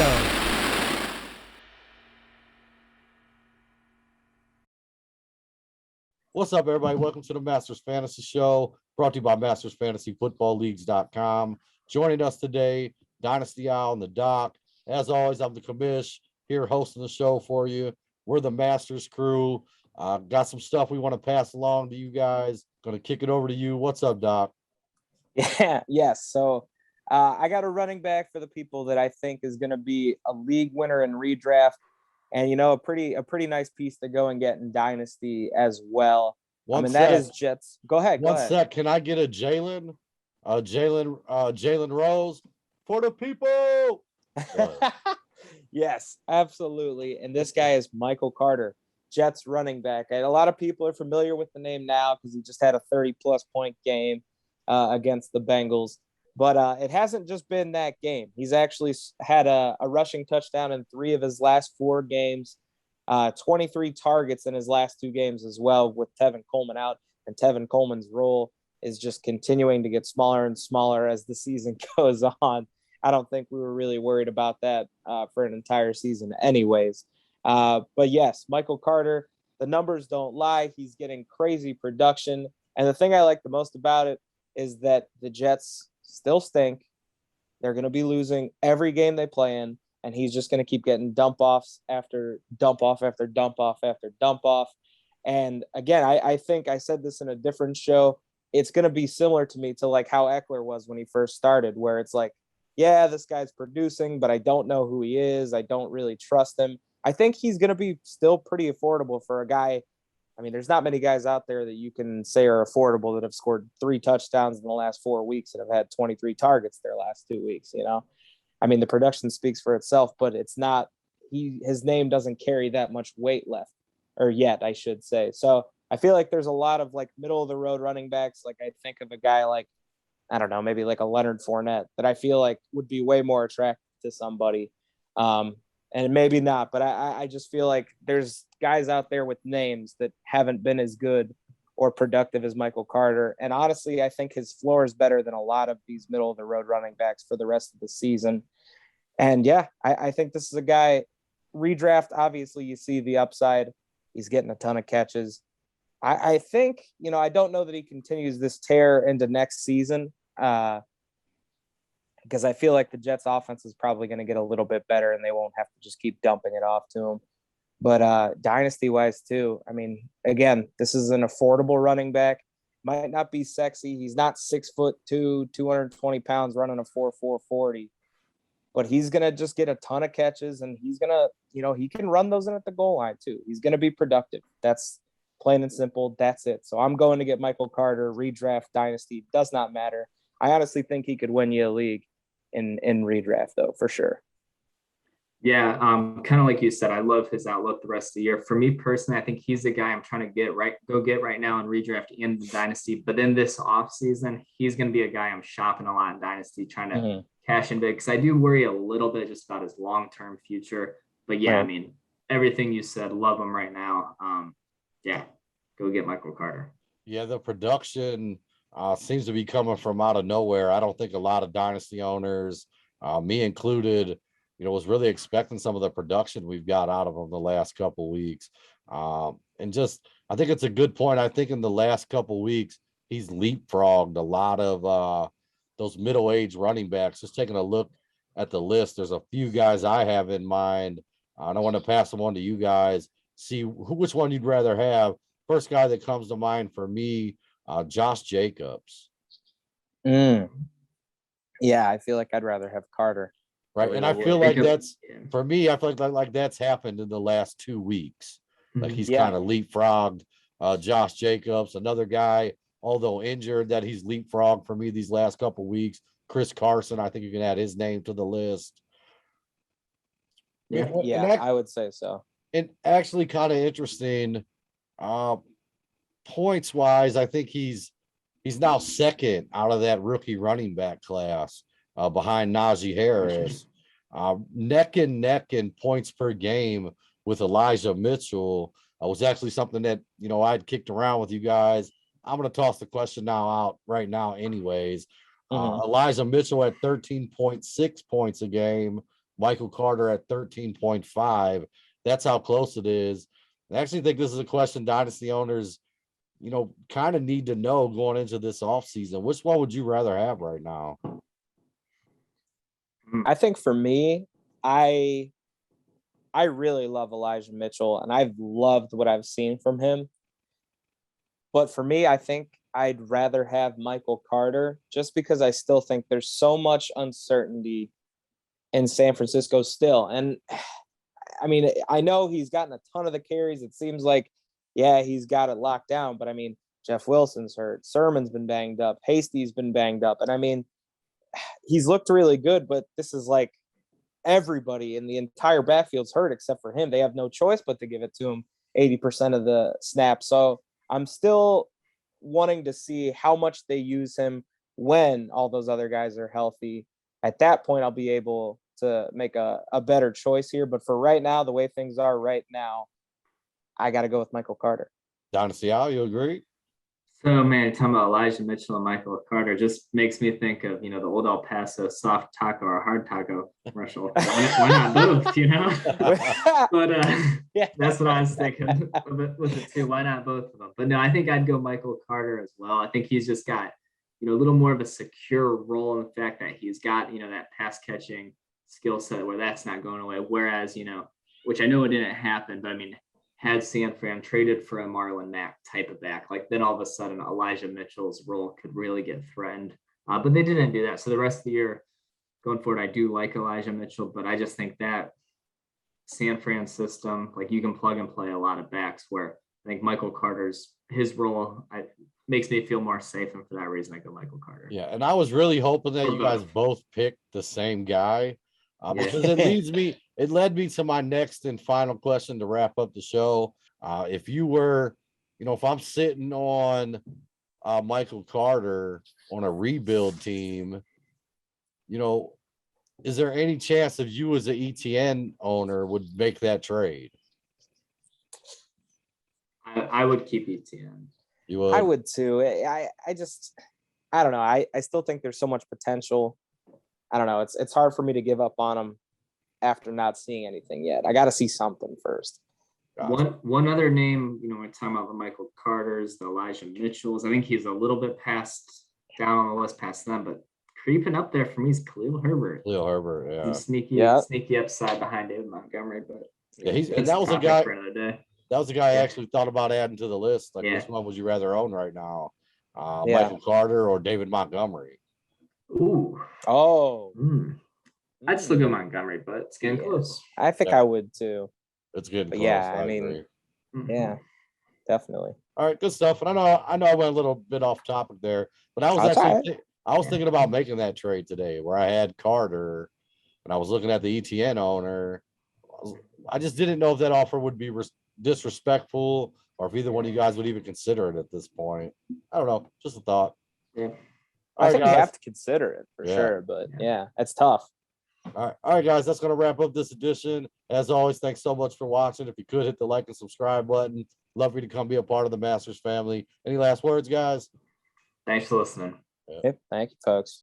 go. What's up, everybody? Welcome to the Masters Fantasy Show, brought to you by MastersFantasyFootballLeagues.com. Joining us today, Dynasty Owl and the Doc. As always, I'm the Commish here hosting the show for you. We're the Masters crew. Got some stuff we want to pass along to you guys. Going to kick it over to you. What's up, Doc? Yes. So I got a running back for the people that I think is going to be a league winner in redraft. And, you know, a pretty nice piece to go and get in Dynasty as well. That is Jets. Go ahead. One sec. Can I get a Jalen Rose for the people? Yes, absolutely. And this guy is Michael Carter, Jets running back. And a lot of people are familiar with the name now because he just had a 30-plus point game against the Bengals. But it hasn't just been that game. He's actually had a rushing touchdown in 3 of his last 4 games, 23 targets in his last 2 games as well, with Tevin Coleman out. And Tevin Coleman's role is just continuing to get smaller and smaller as the season goes on. I don't think we were really worried about that for an entire season anyways. But yes, Michael Carter, the numbers don't lie. He's getting crazy production. And the thing I like the most about it is that the Jets still stink. They're going to be losing every game they play in, and he's just going to keep getting dump offs after dump off after dump off after dump off. And again, I think I said this in a different show. It's going to be similar to me to like how Eckler was when he first started, where it's like, yeah, this guy's producing, but I don't know who he is. I don't really trust him. I think he's going to be still pretty affordable for a guy. I mean, there's not many guys out there that you can say are affordable that have scored 3 touchdowns in the last 4 weeks and have had 23 targets their last 2 weeks, you know? I mean, the production speaks for itself, but it's not, his name doesn't carry that much weight left, or yet, I should say. So I feel like there's a lot of like middle of the road running backs. Like I think of a guy like, I don't know, maybe like a Leonard Fournette that I feel like would be way more attractive to somebody. And maybe not, but I just feel like there's guys out there with names that haven't been as good or productive as Michael Carter. And honestly, I think his floor is better than a lot of these middle of the road running backs for the rest of the season. And yeah, I think this is a guy, redraft, obviously you see the upside. He's getting a ton of catches. I think, you know, I don't know that he continues this tear into next season. Because I feel like the Jets offense is probably going to get a little bit better and they won't have to just keep dumping it off to him. But dynasty wise too, I mean, again, this is an affordable running back. Might not be sexy. He's not 6'2", 220 pounds running a 4.4 40, but he's going to just get a ton of catches and he's going to, you know, he can run those in at the goal line too. He's going to be productive. That's plain and simple. That's it. So I'm going to get Michael Carter, redraft, dynasty. Does not matter. I honestly think he could win you a league in redraft though, for sure. Yeah, kind of like you said, I love his outlook the rest of the year. For me personally, I think he's the guy I'm trying to get right now in redraft in the dynasty. But then this offseason, he's going to be a guy I'm shopping a lot in dynasty, trying to cash in big, because I do worry a little bit just about his long-term future. But yeah, I mean, everything you said, love him right now. Yeah, go get Michael Carter. Yeah, the production seems to be coming from out of nowhere. I don't think a lot of dynasty owners, me included, you know, was really expecting some of the production we've got out of him the last couple of weeks. And just, I think it's a good point. I think in the last couple of weeks, he's leapfrogged a lot of those middle-aged running backs. Just taking a look at the list, there's a few guys I have in mind. And I want to pass them on to you guys, see which one you'd rather have. First guy that comes to mind for me, Josh Jacobs. Yeah, I feel like I'd rather have Carter. Right. And I feel like that's, for me, I feel like that's happened in the last 2 weeks. Like he's kind of leapfrogged Josh Jacobs, another guy, although injured, that he's leapfrogged for me these last couple of weeks. Chris Carson, I think you can add his name to the list. Yeah, I would say so. And actually kind of interesting, points wise, I think he's now second out of that rookie running back class. Behind Najee Harris, neck and neck in points per game with Elijah Mitchell was actually something that, you know, I'd kicked around with you guys. I'm going to toss the question out right now anyways. Elijah Mitchell at 13.6 points a game. Michael Carter at 13.5. That's how close it is. I actually think this is a question Dynasty owners, kind of need to know going into this offseason. Which one would you rather have right now? I think for me, I really love Elijah Mitchell, and I've loved what I've seen from him. But for me, I think I'd rather have Michael Carter just because I still think there's so much uncertainty in San Francisco still. And I mean, I know he's gotten a ton of the carries. It seems like, yeah, he's got it locked down. But I mean, Jeff Wilson's hurt. Sermon's been banged up. Hasty's been banged up. And I mean, he's looked really good, but this is like everybody in the entire backfield's hurt except for him. They have no choice but to give it to him 80% of the snaps. So I'm still wanting to see how much they use him when all those other guys are healthy. At that point, I'll be able to make a better choice here. But for right now, the way things are right now, I got to go with Michael Carter. Dynasty Owl, you agree? So, man, talking about Elijah Mitchell and Michael Carter just makes me think of, the old El Paso soft taco or hard taco commercial. Why not both, But Yeah. That's what I was thinking with it too. Why not both of them? But no, I think I'd go Michael Carter as well. I think he's just got, a little more of a secure role in the fact that he's got, that pass catching skill set where that's not going away. Whereas, which I know it didn't happen, but I mean, had San Fran traded for a Marlon Mack type of back, like then all of a sudden Elijah Mitchell's role could really get threatened. But they didn't do that. So the rest of the year going forward, I do like Elijah Mitchell, but I just think that San Fran system, like you can plug and play a lot of backs where I think Michael Carter's, his role makes me feel more safe. And for that reason, I go Michael Carter. Yeah. And I was really hoping that you guys both picked the same guy. Because it led me to my next and final question to wrap up the show. If you were, if I'm sitting on Michael Carter on a rebuild team, is there any chance that you as an ETN owner would make that trade? I would keep ETN. You would? I would too. I don't know. I still think there's so much potential. I don't know. It's hard for me to give up on him after not seeing anything yet. I got to see something first. Gotcha. One other name, we're talking about the Michael Carters, the Elijah Mitchells. I think he's a little bit down on the list past them, but creeping up there for me is Khalil Herbert. Yeah. He's sneaky upside behind David Montgomery, but and that was a guy. For another day. That was the guy I actually thought about adding to the list. Like, which one would you rather own right now? Michael Carter or David Montgomery? Ooh. Oh. I'd still go Montgomery, but it's getting close. I think I would too. It's getting close. Yeah, I agree. mean, yeah, definitely. All right, good stuff. And I know I went a little bit off topic there, but I was thinking about making that trade today where I had Carter and I was looking at the ETN owner. I just didn't know if that offer would be disrespectful or if either one of you guys would even consider it at this point. I don't know. Just a thought. Yeah. I think you have to consider it for sure, but yeah, it's tough. All right, guys, that's going to wrap up this edition. As always, thanks so much for watching. If you could hit the like and subscribe button, love for you to come be a part of the Masters family. Any last words, guys? Thanks for listening. Yep, thank you, folks.